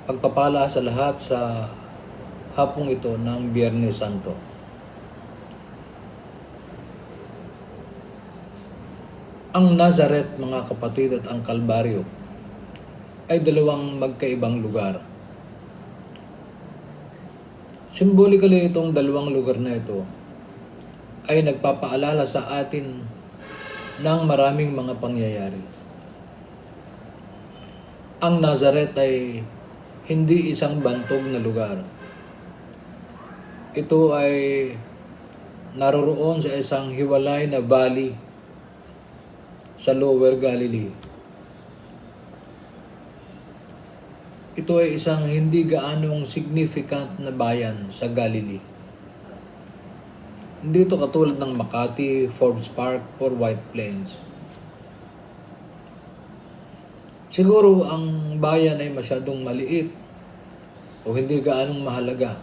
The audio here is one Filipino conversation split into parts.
Pagpapala sa lahat sa hapong ito ng Biyernes Santo. Ang Nazareth, mga kapatid, at ang Kalbaryo ay dalawang magkaibang lugar. Symbolically, itong dalawang lugar na ito ay nagpapaalala sa atin ng maraming mga pangyayari. Ang Nazareth ay hindi isang bantog na lugar. Ito ay naroroon sa isang hiwalay na valley sa Lower Galilee. Ito ay isang hindi gaanong significant na bayan sa Galilee. Hindi ito katulad ng Makati, Forbes Park, or White Plains. Siguro ang bayan ay masyadong maliit o hindi gaanong mahalaga,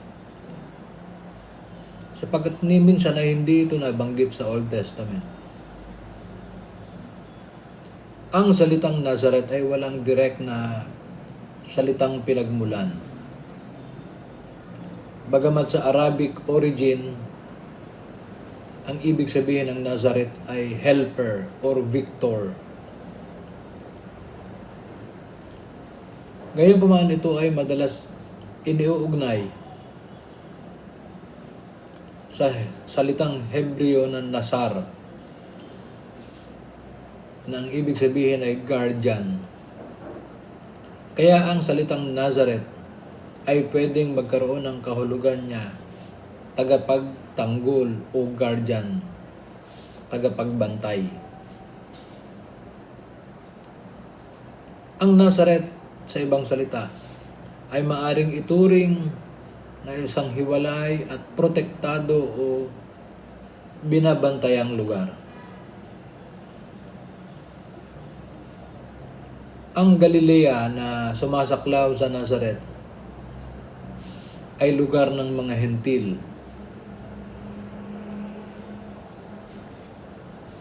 sapagkat ni minsan ay hindi ito nabanggit sa Old Testament. Ang salitang Nazareth ay walang direct na salitang pinagmulan. Bagamat sa Arabic origin, ang ibig sabihin ng Nazareth ay helper or victor. Gayunpaman, ito ay madalas iniuugnay sa salitang Hebreo ng Nazar, na ang ibig sabihin ay guardian. Kaya ang salitang Nazareth ay pwedeng magkaroon ng kahulugan niya tagapagtanggol o guardian, tagapagbantay. Ang Nazareth, sa ibang salita, ay maaring ituring na isang hiwalay at protektado o binabantayang lugar. Ang Galilea na sumasaklaw sa Nazareth ay lugar ng mga hentil.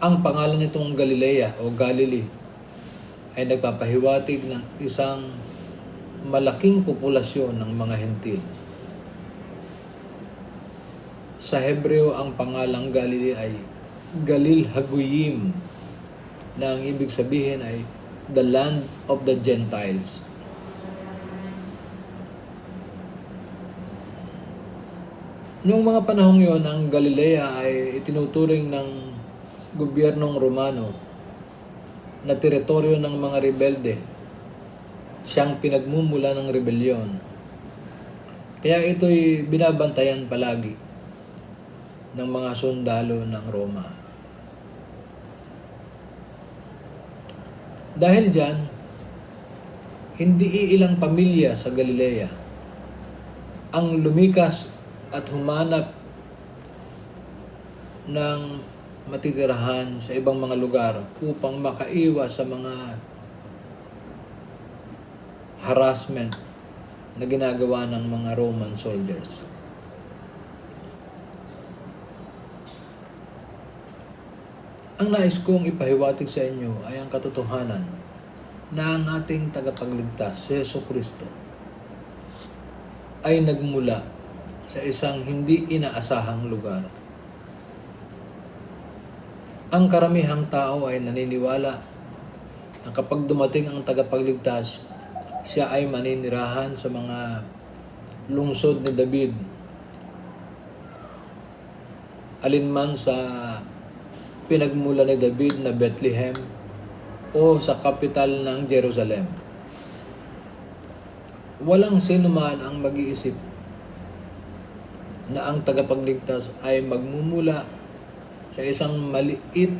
Ang pangalan nitong Galilea o Galilee ay nagpapahiwatig ng isang malaking populasyon ng mga hentil. Sa Hebreo, ang pangalang Galilee ay Galil Haguyim, na ang ibig sabihin ay the land of the Gentiles. Noong mga panahong yon, ang Galilea ay itinuturing ng gobyernong Romano na teritoryo ng mga rebelde. Siyang pinagmumula ng rebelyon. Kaya ito'y binabantayan palagi ng mga sundalo ng Roma. Dahil diyan, hindi iilang pamilya sa Galilea ang lumikas at humanap ng matitirahan sa ibang mga lugar upang makaiwas sa mga harassment na ginagawa ng mga Roman soldiers. Ang nais kong ipahiwatig sa inyo ay ang katotohanan na ang ating tagapagligtas, si Jesucristo, ay nagmula sa isang hindi inaasahang lugar. Ang karamihang tao ay naniniwala na kapag dumating ang tagapagligtas, siya ay maninirahan sa mga lungsod ni David, alinman sa pinagmula ni David na Bethlehem o sa kapital ng Jerusalem. Walang sino man ang mag-iisip na ang tagapagligtas ay magmumula sa isang maliit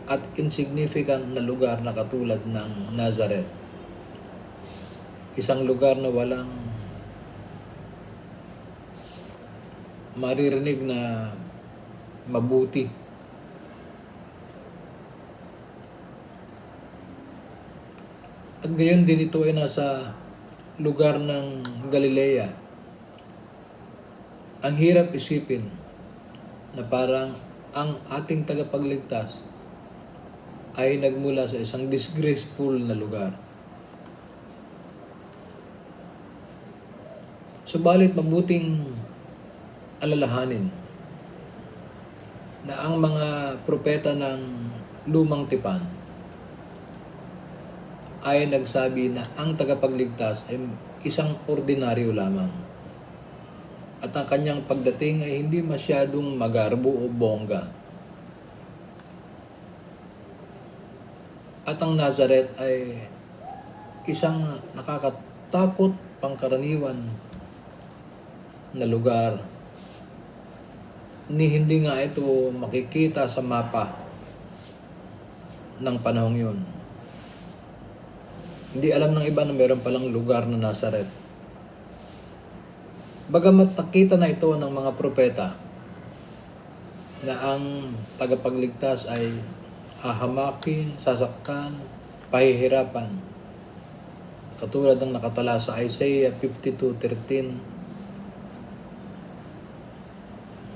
at insignificant na lugar na katulad ng Nazareth. Isang lugar na walang maririnig na mabuti. At ngayon din ito ay nasa lugar ng Galilea. Ang hirap isipin na parang ang ating tagapagligtas ay nagmula sa isang disgraceful na lugar. Subalit mabuting alalahanin na ang mga propeta ng lumang tipan ay nagsabi na ang tagapagligtas ay isang ordinaryo lamang. At ang kanyang pagdating ay hindi masyadong magarbo o bongga. At ang Nazareth ay isang nakakatakot pangkaraniwan na lugar ni hindi nga ito makikita sa mapa ng panahong yun. Hindi alam ng iba na meron palang lugar na Nazareth. Bagamat nakita na ito ng mga propeta na ang tagapagligtas ay hahamakin, sasaktan, pahihirapan. Katulad ng nakatala sa Isaiah 52:13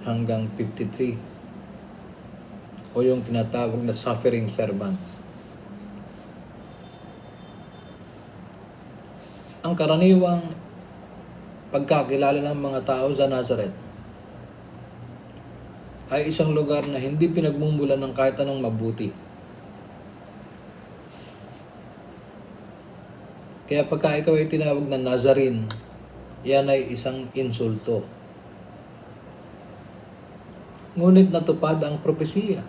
hanggang 53 o yung tinatawag na suffering servant. Ang karaniwang pagkakilala ng mga tao sa Nazareth ay isang lugar na hindi pinagmumulan ng kahit anong mabuti. Kaya pagka ikaw ay tinawag na Nazarene, yan ay isang insulto. Ngunit natupad ang propesiya.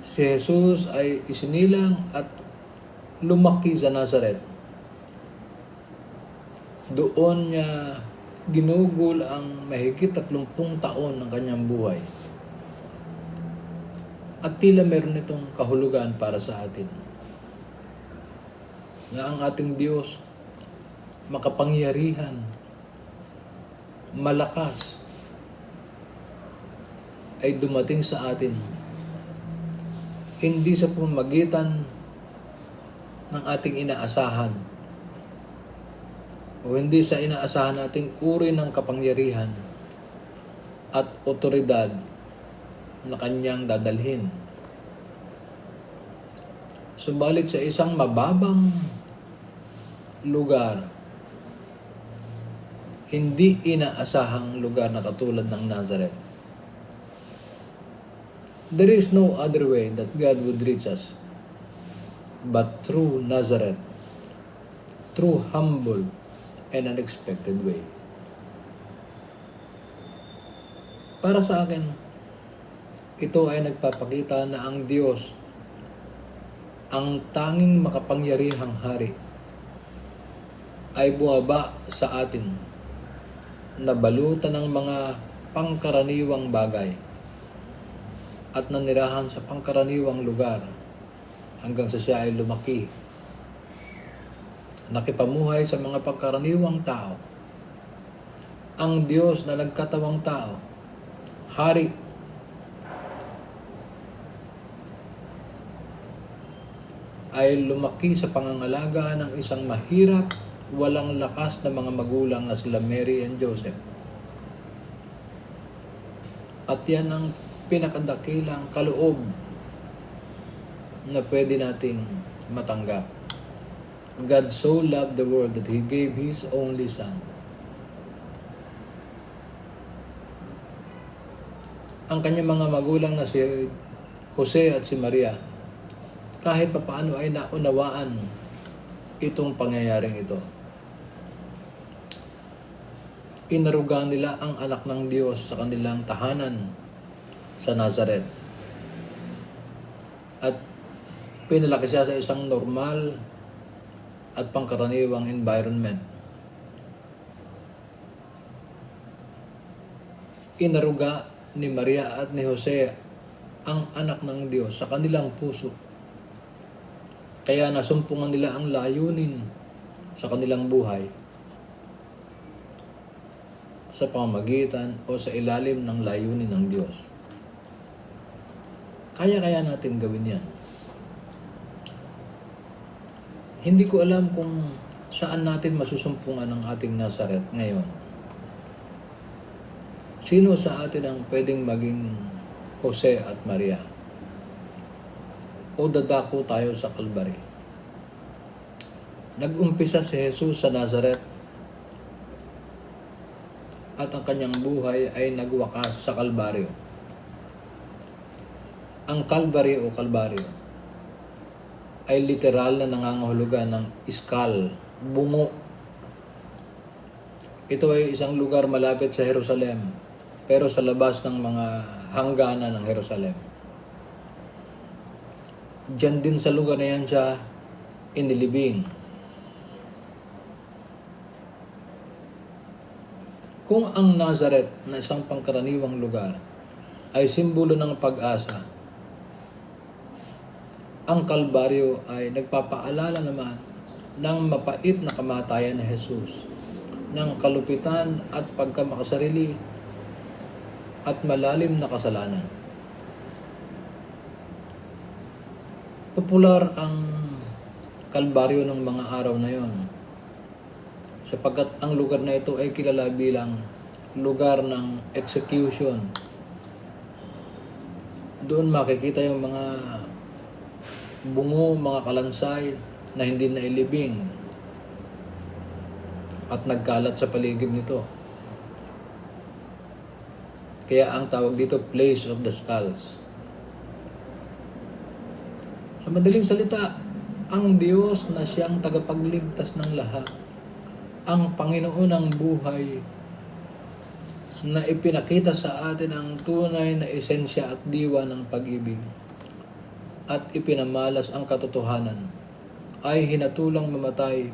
Si Jesus ay isinilang at lumaki sa Nazareth. Doon niya ginugol ang mahigit 30 taon ng kanyang buhay. At tila meron itong kahulugan para sa atin. Na ang ating Diyos, makapangyarihan, malakas, ay dumating sa atin. Hindi sa pamamagitan ng ating inaasahan o hindi sa inaasahan nating uri ng kapangyarihan at otoridad na kanyang dadalhin. Subalit sa isang mababang lugar, hindi inaasahang lugar na katulad ng Nazareth. There is no other way that God would reach us but through Nazareth, through humble and unexpected way. Para sa akin, ito ay nagpapakita na ang Diyos, ang tanging makapangyarihang hari, ay bumaba sa atin na balutan ng mga pangkaraniwang bagay at nanirahan sa pangkaraniwang lugar hanggang sa siya ay lumaki. Nakipamuhay sa mga pangkaraniwang tao. Ang Diyos na nagkatawang tao, hari, ay lumaki sa pangangalaga ng isang mahirap, walang lakas na mga magulang na sila Mary and Joseph. At yan ang pinakadakilang kaloob na pwede nating matanggap. God so loved the world that He gave His only Son. Ang kanyang mga magulang na si Jose at si Maria, kahit papaano ay naunawaan itong pangyayaring ito. Inaruga nila ang anak ng Diyos sa kanilang tahanan sa Nazareth. At pinalaki siya sa isang normal at pangkaraniwang environment. Inaruga ni Maria at ni Jose ang anak ng Diyos sa kanilang puso. Kaya nasumpungan nila ang layunin sa kanilang buhay sa pamamagitan o sa ilalim ng layunin ng Diyos. Kaya natin gawin yan. Hindi ko alam kung saan natin masusumpungan ang ating Nazareth ngayon. Sino sa atin ang pwedeng maging Jose at Maria? O dadako tayo sa Calvary? Nag-umpisa si Jesus sa Nazareth at ang kanyang buhay ay nagwakas sa Kalbaryo. Ang Calvary o Kalbaryo ay literal na nangangahulugan ng iskal, bungo. Ito ay isang lugar malapit sa Jerusalem, pero sa labas ng mga hangganan ng Jerusalem. Diyan din sa lugar na yan siya inilibing. Kung ang Nazareth na isang pangkaraniwang lugar ay simbolo ng pag-asa, ang Kalbaryo ay nagpapaalala naman ng mapait na kamatayan ni Jesus, ng kalupitan at pagkamakasarili at malalim na kasalanan. Popular ang Kalbaryo ng mga araw na yon, sapagkat ang lugar na ito ay kilala bilang lugar ng execution. Doon makikita yung mga bungo, mga kalansay na hindi nailibing at nagkalat sa paligid nito. Kaya ang tawag dito, Place of the Skulls. Sa madaling salita, ang Diyos na siyang tagapagligtas ng lahat, ang Panginoon ng buhay, na ipinakita sa atin ang tunay na esensya at diwa ng pag-ibig, at ipinamalas ang katotohanan, ay hinatulang mamatay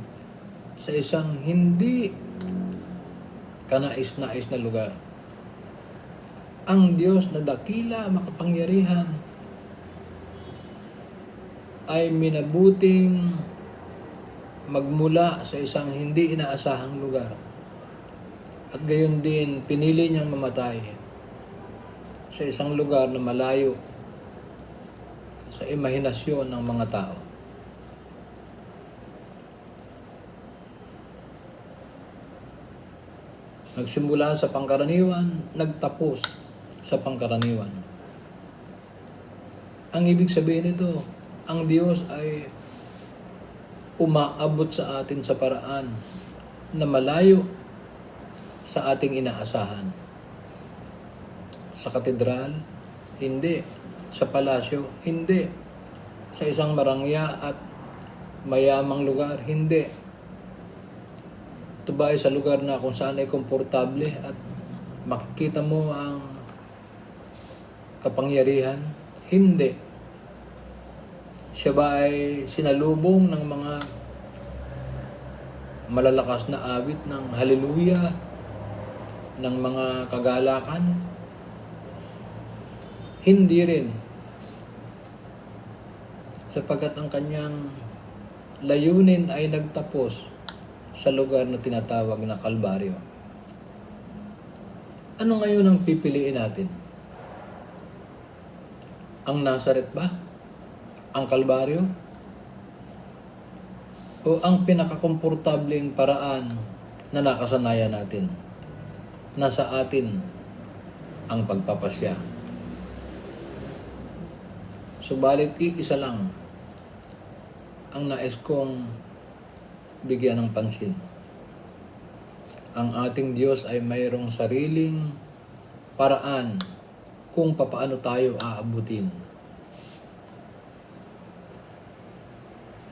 sa isang hindi kanais-nais na lugar. Ang Diyos na dakila, makapangyarihan, ay minabuting magmula sa isang hindi inaasahang lugar. At gayon din, pinili niyang mamatay sa isang lugar na malayo sa imahinasyon ng mga tao. Nagsimula sa pangkaraniwan, nagtapos sa pangkaraniwan. Ang ibig sabihin nito, ang Diyos ay umaabot sa atin sa paraan na malayo sa ating inaasahan. Sa katedral, hindi. Sa palasyo, hindi. Sa isang marangya at mayamang lugar, hindi. Ito ba ay sa lugar na kung saan ay komportable at makikita mo ang kapangyarihan? Hindi. Siya ba ay sinalubong ng mga malalakas na awit ng haleluya, ng mga kagalakan? Hindi rin. Sapagkat ang kanyang layunin ay nagtapos sa lugar na tinatawag na Kalbaryo. Ano ngayon ang pipiliin natin? Ang Nazareth ba? Ang Kalbaryo? O ang pinakakomportableng paraan na nakasanayan natin? Nasa atin ang pagpapasya. Subalit iisa lang ang nais kong bigyan ng pansin. Ang ating Diyos ay mayroong sariling paraan kung papaano tayo aabutin.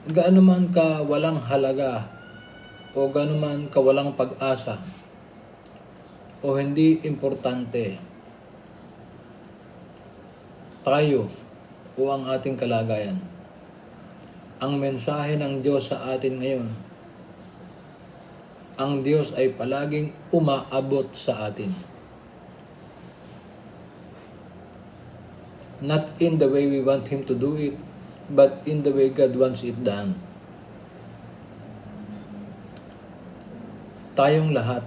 Gaano man ka walang halaga o gaano man ka walang pag-asa o hindi importante tayo o ang ating kalagayan, ang mensahe ng Diyos sa atin ngayon, ang Diyos ay palaging umaabot sa atin. Not in the way we want Him to do it, but in the way God wants it done. Tayong lahat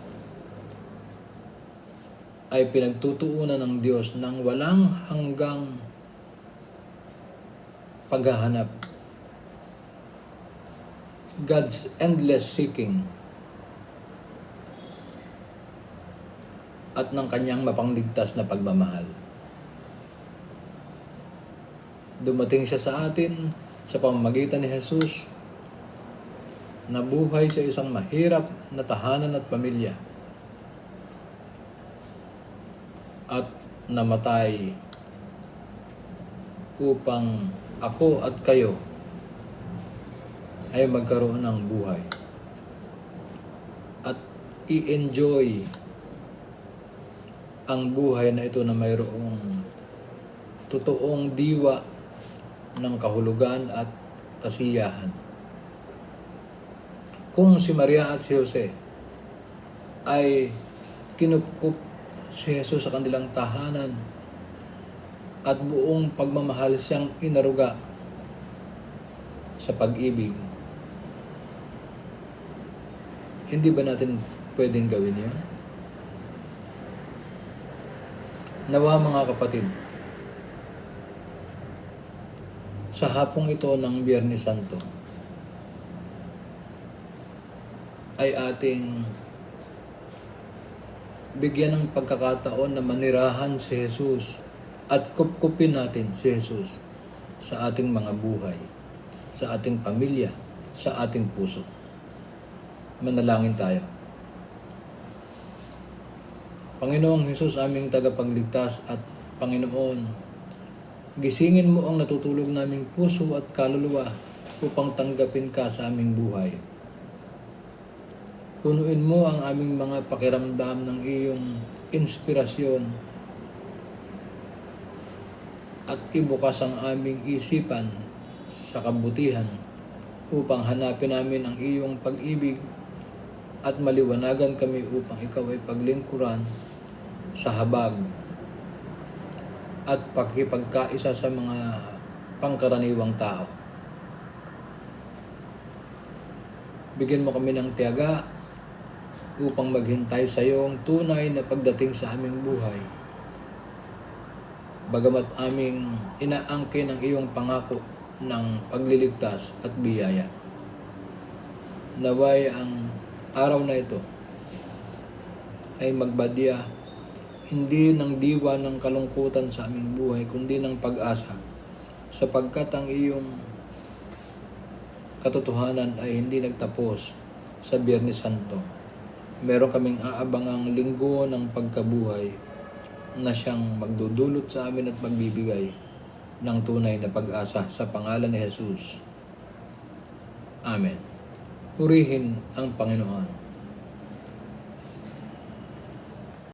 ay pinagtutuunan ng Diyos ng walang hanggang paghahanap. God's endless seeking at ng kanyang mapangligtas na pagmamahal. Dumating siya sa atin sa pamamagitan ni Jesus, na buhay sa isang mahirap na tahanan at pamilya. namatay upang ako at kayo ay magkaroon ng buhay at i-enjoy ang buhay na ito na mayroong totoong diwa ng kahulugan at kasiyahan. Kung si Maria at si Jose ay kinupkup si Jesus sa kanilang tahanan at buong pagmamahal siyang inaruga sa pag-ibig, hindi ba natin pwedeng gawin yun? Nawa mga kapatid, sa hapong ito ng Biyernes Santo ay ating bigyan ng pagkakataon na manirahan si Jesus at kupkupin natin si Jesus sa ating mga buhay, sa ating pamilya, sa ating puso. Manalangin tayo. Panginoong Jesus, aming tagapagligtas at Panginoon, gisingin mo ang natutulog naming puso at kaluluwa upang tanggapin ka sa aming buhay. Punuin mo ang aming mga pakiramdam ng iyong inspirasyon at ibukas ang aming isipan sa kabutihan upang hanapin namin ang iyong pag-ibig at maliwanagan kami upang ikaw ay paglingkuran sa habag at pakipagkaisa sa mga pangkaraniwang tao. Bigyan mo kami ng tiyaga upang maghintay sa iyong tunay na pagdating sa aming buhay. Bagamat aming inaangkin ang iyong pangako ng pagliligtas at biyaya. Naway ang araw na ito ay magbadya hindi ng diwa ng kalungkutan sa aming buhay, kundi ng pag-asa, sapagkat ang iyong katotohanan ay hindi nagtapos sa Biyernes Santo. Meron kaming aabangang linggo ng pagkabuhay na siyang magdudulot sa amin at magbibigay ng tunay na pag-asa sa pangalan ni Jesus. Amen. Purihin ang Panginoon.